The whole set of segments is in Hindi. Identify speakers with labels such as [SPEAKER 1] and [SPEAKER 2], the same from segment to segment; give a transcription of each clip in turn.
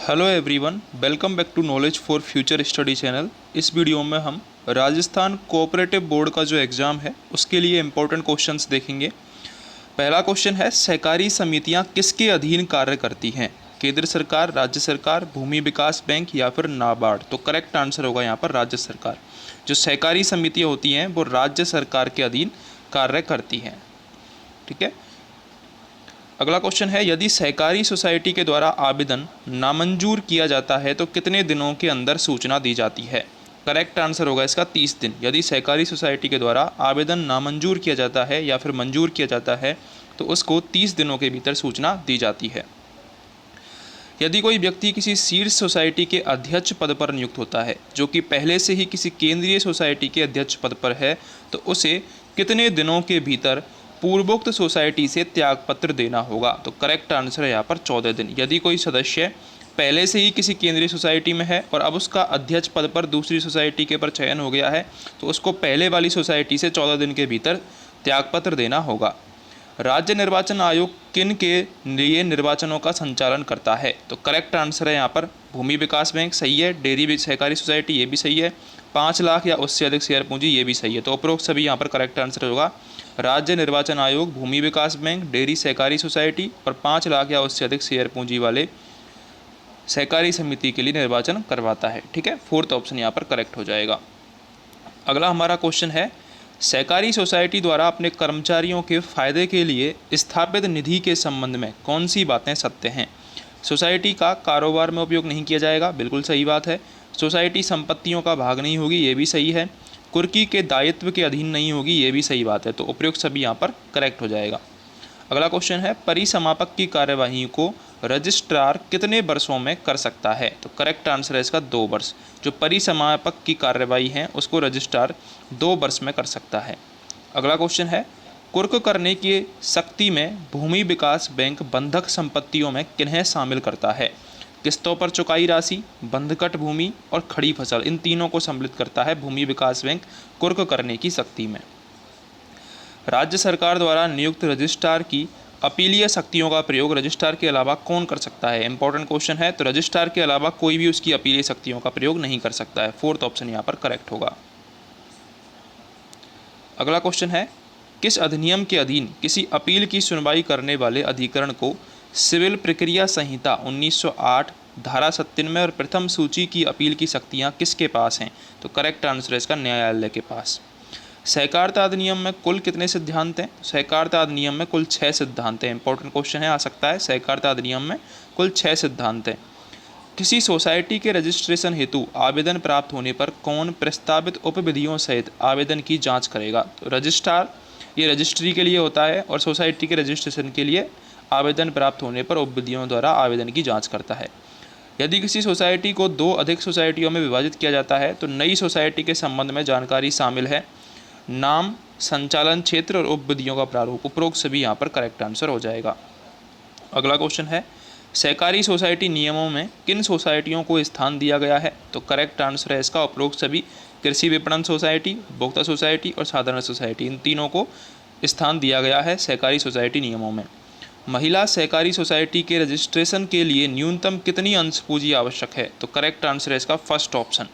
[SPEAKER 1] Hello everyone, welcome back to knowledge for future study channel. इस वीडियो में हम राजस्थान कोऑपरेटिव बोर्ड का जो एग्ज़ाम है उसके लिए इम्पोर्टेंट क्वेश्चंस देखेंगे। पहला क्वेश्चन है, सहकारी समितियां किसके अधीन कार्य करती हैं? केंद्र सरकार, राज्य सरकार, भूमि विकास बैंक या फिर नाबार्ड? तो करेक्ट आंसर होगा यहाँ पर राज्य सरकार। जो सहकारी समितियाँ होती हैं वो राज्य सरकार के अधीन कार्य करती हैं। ठीक है। अगला क्वेश्चन है, यदि सहकारी सोसाइटी के द्वारा आवेदन नामंजूर किया जाता है तो कितने दिनों के अंदर सूचना दी जाती है? करेक्ट आंसर होगा इसका 30 दिन। यदि सहकारी सोसाइटी के द्वारा आवेदन नामंजूर किया जाता है या फिर मंजूर किया जाता है तो उसको 30 दिनों के भीतर सूचना दी जाती है। यदि कोई व्यक्ति किसी शीर्ष सोसाइटी के अध्यक्ष पद पर नियुक्त होता है जो कि पहले से ही किसी केंद्रीय सोसाइटी के अध्यक्ष पद पर है तो उसे कितने दिनों के भीतर पूर्वोक्त सोसाइटी से त्यागपत्र देना होगा? तो करेक्ट आंसर है यहाँ पर 14 दिन। यदि कोई सदस्य पहले से ही किसी केंद्रीय सोसाइटी में है और अब उसका अध्यक्ष पद पर दूसरी सोसाइटी के पर चयन हो गया है तो उसको पहले वाली सोसाइटी से 14 दिन के भीतर त्यागपत्र देना होगा। राज्य निर्वाचन आयोग किन के लिए निर्वाचनों का संचालन करता है? तो करेक्ट आंसर है यहाँ पर भूमि विकास बैंक सही है, डेयरी सहकारी सोसाइटी ये भी सही है, 5 लाख या उससे अधिक शेयर पूंजी ये भी सही है। तो उपरोक्त सभी यहाँ पर करेक्ट आंसर होगा। राज्य निर्वाचन आयोग भूमि विकास बैंक, डेयरी सहकारी सोसाइटी और 5 लाख या उससे अधिक शेयर पूंजी वाले सहकारी समिति के लिए निर्वाचन करवाता है। ठीक है, फोर्थ ऑप्शन यहाँ पर करेक्ट हो जाएगा। अगला हमारा क्वेश्चन है, सहकारी सोसाइटी द्वारा अपने कर्मचारियों के फायदे के लिए स्थापित निधि के संबंध में कौन सी बातें सत्य हैं? सोसाइटी का कारोबार में उपयोग नहीं किया जाएगा, बिल्कुल सही बात है। सोसाइटी संपत्तियों का भाग नहीं होगी, ये भी सही है। कुर्की के दायित्व के अधीन नहीं होगी, ये भी सही बात है। तो उपयुक्त सभी यहाँ पर करेक्ट हो जाएगा। अगला क्वेश्चन है, परिसमापक की कार्यवाही को रजिस्ट्रार कितने वर्षों में कर सकता है? तो करेक्ट आंसर है इसका 2 वर्ष। जो परिसमापक की कार्यवाही है उसको रजिस्ट्रार 2 वर्ष में कर सकता है। अगला क्वेश्चन है, कुर्क करने की शक्ति में भूमि विकास बैंक बंधक संपत्तियों में किन्हें शामिल करता है? किस्तों पर चुकाई राशि, बंधकट भूमि और खड़ी फसल, इन तीनों को सम्मिलित करता है भूमि विकास बैंक कुर्क करने की शक्ति में। राज्य सरकार द्वारा नियुक्त रजिस्ट्रार की अपीलीय शक्तियों का प्रयोग रजिस्ट्रार के अलावा कौन कर सकता है? इंपॉर्टेंट क्वेश्चन है। तो रजिस्ट्रार के अलावा कोई भी उसकी अपीलीय शक्तियों का प्रयोग नहीं कर सकता है। फोर्थ ऑप्शन यहाँ पर करेक्ट होगा। अगला क्वेश्चन है, किस अधिनियम के अधीन किसी अपील की सुनवाई करने वाले अधिकरण को सिविल प्रक्रिया संहिता 1908 धारा 97 और प्रथम सूची की अपील की शक्तियाँ किसके पास हैं? तो करेक्ट आंसर है इसका न्यायालय के पास। सहकारिता अधिनियम में कुल कितने सिद्धांत हैं? सहकारिता अधिनियम में कुल 6 सिद्धांत हैं। इंपॉर्टेंट क्वेश्चन है, आ सकता है। सहकारिता अधिनियम में कुल 6 सिद्धांत हैं। किसी सोसाइटी के रजिस्ट्रेशन हेतु आवेदन प्राप्त होने पर कौन प्रस्तावित उपविधियों सहित आवेदन की जांच करेगा? तो रजिस्ट्रार, ये रजिस्ट्री के लिए होता है और सोसाइटी के रजिस्ट्रेशन के लिए आवेदन प्राप्त होने पर उपविधियों द्वारा आवेदन की जाँच करता है। यदि किसी सोसाइटी को 2 अधिक सोसाइटियों में विभाजित किया जाता है तो नई सोसाइटी के संबंध में जानकारी शामिल है नाम, संचालन क्षेत्र और उपविधियों का प्रारूप। उपरोक्त सभी यहाँ पर करेक्ट आंसर हो जाएगा। अगला क्वेश्चन है, सहकारी सोसाइटी नियमों में किन सोसाइटियों को स्थान दिया गया है? तो करेक्ट आंसर है इसका उपरोक्त सभी। कृषि विपणन सोसाइटी, उपभोक्ता सोसाइटी और साधारण सोसाइटी, इन तीनों को स्थान दिया गया है सहकारी सोसाइटी नियमों में। महिला सहकारी सोसाइटी के रजिस्ट्रेशन के लिए न्यूनतम कितनी अंश पूंजी आवश्यक है? तो करेक्ट आंसर है इसका फर्स्ट ऑप्शन,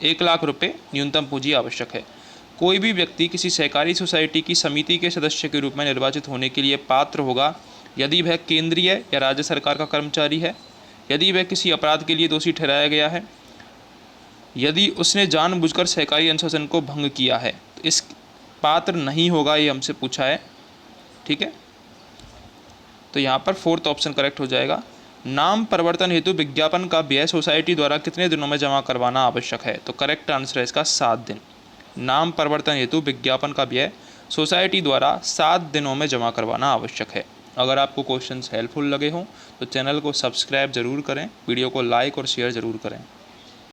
[SPEAKER 1] 1 लाख रुपये न्यूनतम पूंजी आवश्यक है। कोई भी व्यक्ति किसी सहकारी सोसाइटी की समिति के सदस्य के रूप में निर्वाचित होने के लिए पात्र होगा यदि वह केंद्रीय या राज्य सरकार का कर्मचारी है, यदि वह किसी अपराध के लिए दोषी ठहराया गया है, यदि उसने जानबूझकर सहकारी अनुशासन को भंग किया है। तो इस पात्र नहीं होगा, ये हमसे पूछा है। ठीक है, तो यहाँ पर फोर्थ ऑप्शन करेक्ट हो जाएगा। नाम परिवर्तन हेतु विज्ञापन का व्यय सोसाइटी द्वारा कितने दिनों में जमा करवाना आवश्यक है? तो करेक्ट आंसर है इसका 7 दिन। नाम परिवर्तन हेतु विज्ञापन का व्यय सोसाइटी द्वारा 7 दिनों में जमा करवाना आवश्यक है। अगर आपको क्वेश्चंस हेल्पफुल लगे हों तो चैनल को सब्सक्राइब जरूर करें, वीडियो को लाइक और शेयर ज़रूर करें।